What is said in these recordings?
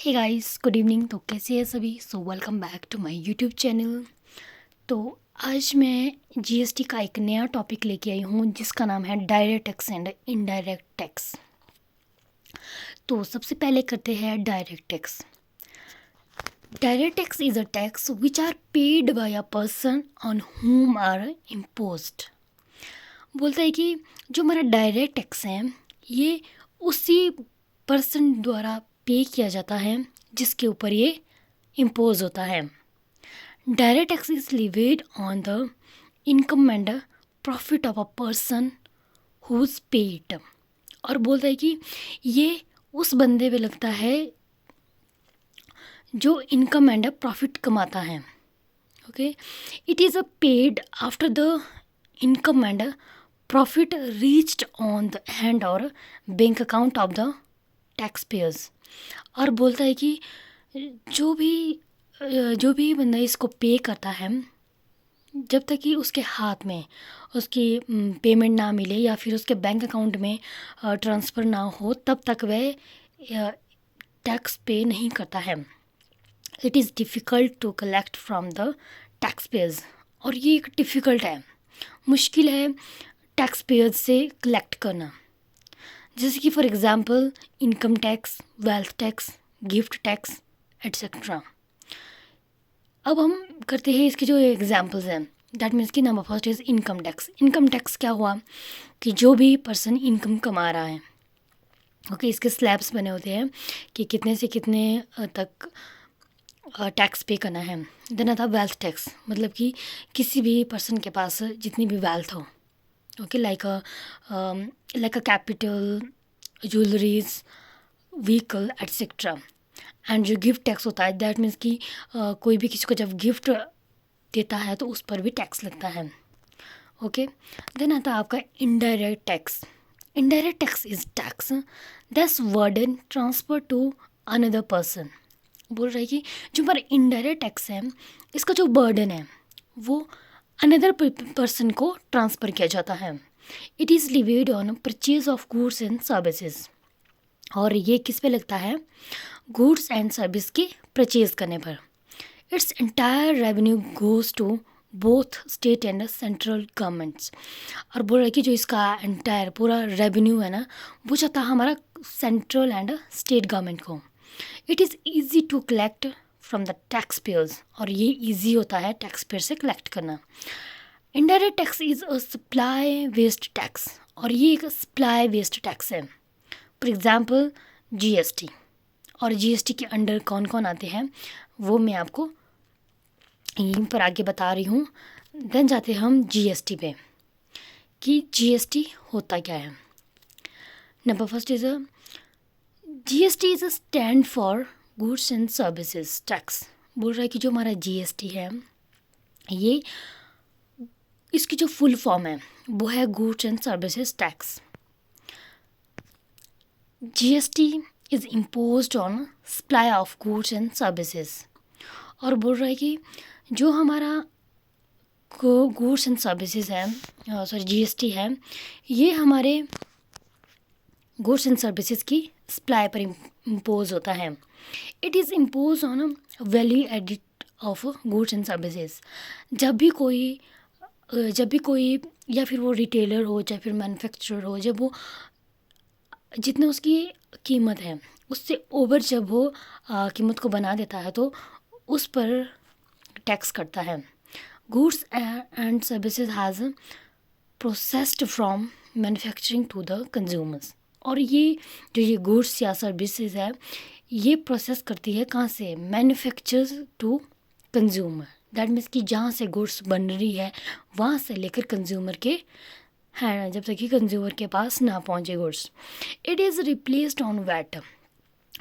Hey guys, good evening. तो कैसे हैं सभी? So welcome back to my YouTube channel. तो आज मैं जीएसटी का एक नया टॉपिक लेके आई हूँ जिसका नाम है direct tax and indirect tax. तो सबसे पहले करते हैं direct tax. Direct tax is a tax which are paid by a person on whom are imposed। बोलता है कि जो हमारा डायरेक्ट टैक्स है ये उसी पर्सन द्वारा पे किया जाता है जिसके ऊपर ये इम्पोज होता है। Direct tax is levied on the income and profit of a person whose paid. और बोलता है कि ये उस बंदे पे लगता है जो इनकम एंड प्रॉफिट कमाता है। Okay, it is a paid after the income and profit reached on the hand और bank account of the tax payers. और बोलता है कि जो भी जो भी बंदा इसको पे करता है, जब तक कि उसके हाथ में उसकी पेमेंट ना मिले या फिर उसके बैंक अकाउंट में ट्रांसफ़र ना हो, तब तक वह टैक्स पे नहीं करता है। It is difficult to collect from the tax payers. और ये एक डिफ़िकल्ट है, मुश्किल है टैक्स पेयर्स से कलेक्ट करना। जैसे कि for example income tax, wealth tax, gift tax etcetera. अब हम करते हैं इसके जो एग्जाम्पल्स हैं। दैट मीन्स कि number first is income tax. Income tax क्या हुआ कि जो भी पर्सन इनकम कमा रहा है, ओके, इसके स्लैब्स बने होते हैं कि कितने से कितने तक टैक्स पे करना है। देन आता वेल्थ टैक्स, मतलब कि किसी भी पर्सन के पास जितनी भी वेल्थ हो, okay, like a capital, jewelleries, vehicle etcetera. And जो गिफ्ट टैक्स होता है, दैट मीन्स कि कोई भी किसी को जब गिफ्ट देता है तो उस पर भी टैक्स लगता है। ओके, देन आता है आपका indirect tax. Indirect tax is tax that's burden transfer to another person. बोल रहा है कि जो हमारा इनडायरेक्ट टैक्स है, इसका जो बर्डन है वो अनदर पर्सन को ट्रांसफ़र किया जाता है। It is levied on purchase of goods and services. और ये किस पे लगता है? गुड्स एंड सर्विस के परचेज करने पर। It's entire revenue goes to both state and central governments. और बोल रहा है कि जो इसका एंटायर पूरा रेवेन्यू है ना, वो जाता है हमारा सेंट्रल एंड स्टेट गवर्नमेंट को। It is easy to collect from the tax payers. और ये ईजी होता है टैक्स पेयर से कलेक्ट करना। Indirect tax is a supply based tax. और ये एक सप्लाई वेस्ड टैक्स है। For example GST. और जीएसटी के अंडर कौन कौन आते हैं वो मैं आपको यहीं पर आगे बता रही हूँ। देन जाते हैं हम जीएसटी पे कि जीएसटी होता क्या है। Number first is a GST is a stand for goods and services tax. बोल रहा है कि जो हमारा जीएसटी है, ये इसकी जो फुल फॉर्म है वो है goods and services tax. GST is imposed on supply of goods and services. और बोल रहा है कि जो हमारा गुड्स एंड सर्विसेज है, सॉरी जीएसटी है, ये हमारे गुड्स एंड सर्विसेज की सप्लाई पर इम्पोज होता है। It is impose on value edit of goods and services. जब भी कोई या फिर वो रिटेलर हो चाहे फिर मैन्युफैक्चरर हो, जब वो जितना उसकी कीमत है उससे ओवर जब वो कीमत को बना देता है तो उस पर टैक्स करता है। Goods and services has processed from manufacturing to the consumers. और ये जो ये गुड्स या सर्विसेज है, ये प्रोसेस करती है कहाँ से? Manufacture to consumer. That means कि जहाँ से गुड्स बन रही है वहाँ से लेकर कंज्यूमर के है, जब तक कि कंज्यूमर के पास ना पहुँचे goods. It is replaced on VAT.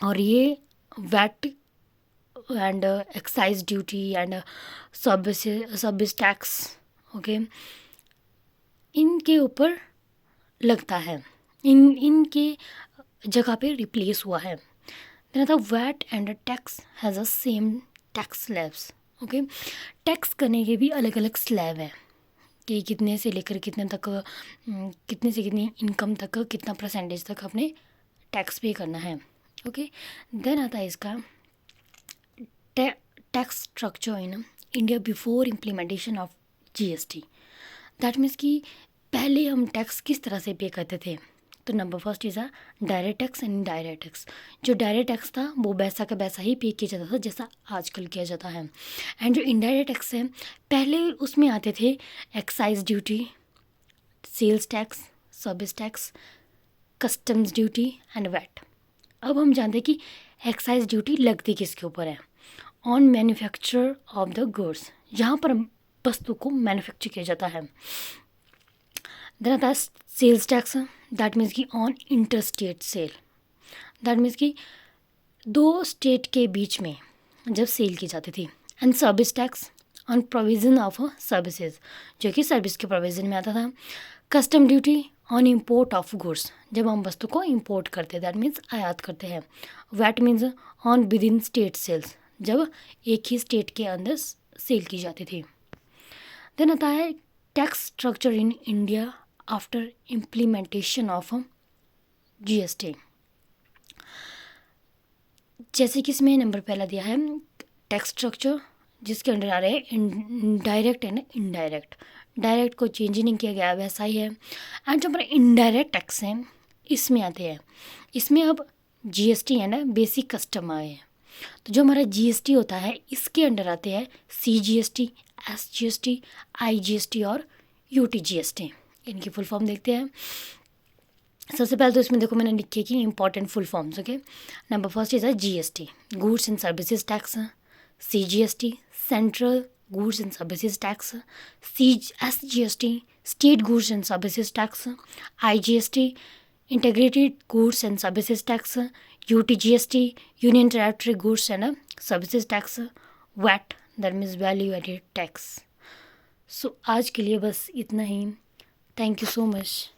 और ये VAT and excise duty and service tax, okay, इनके ऊपर लगता है, इनके जगह पे रिप्लेस हुआ है। देन आता VAT and tax has a same tax slabs. Okay, टैक्स करने के भी अलग अलग स्लैब हैं कि कितने से लेकर कितने तक, कितने से कितनी इनकम तक कितना परसेंटेज तक अपने टैक्स पे करना है। ओके। देन आता है इसका tax structure in India before implementation of GST. That means कि पहले हम टैक्स किस तरह से पे करते थे। तो number first is direct tax and indirect tax. जो डायरेक्ट टैक्स था वो वैसा का वैसा ही पे किया जाता था जैसा आजकल किया जाता है। एंड जो इनडायरेक्ट टैक्स है, पहले उसमें आते थे excise duty, sales tax, service tax, customs duty and VAT. अब हम जानते हैं कि एक्साइज ड्यूटी लगती किसके ऊपर है, on manufacture of the goods, जहाँ पर वस्तु को मैन्युफैक्चर किया जाता है। देन आता है सेल्स टैक्स, दैट मीन्स कि on inter state sale. That means कि दो स्टेट के बीच में जब सेल की जाती थी। And service tax on provision of services, जो कि सर्विस के प्रोविज़न में आता था। Custom duty on import of goods, जब हम वस्तु को इम्पोर्ट करते हैं, दैट मीन्स आयात करते हैं। VAT means on within state sales, जब एक ही स्टेट के अंदर सेल की जाती थी। देन आता है tax structure in India after implementation of GST. जैसे कि इसमें नंबर पहला दिया है टैक्स स्ट्रक्चर, जिसके अंडर आ रहे हैं डायरेक्ट एंड इनडायरेक्ट। डायरेक्ट को चेंज नहीं किया गया, वैसा ही है। एंड जो हमारे इनडायरेक्ट टैक्स हैं इसमें आते हैं, इसमें अब जीएसटी है ना, बेसिक कस्टम आए हैं। तो जो हमारा जीएसटी होता है इसके अंडर आते हैं सीजीएसटी, एसजीएसटी, आईजीएसटी और यूटीजीएसटी। इनकी फुल फॉर्म देखते हैं। सबसे पहले तो इसमें देखो मैंने लिखे कि important full forms. Okay, number first is GST, goods and services tax. CGST, central goods and services tax. SGST, state goods and services tax. IGST, integrated goods and services tax. UTGST, union territory goods and services tax. VAT, that means value added tax. So आज के लिए बस इतना ही। Thank you so much.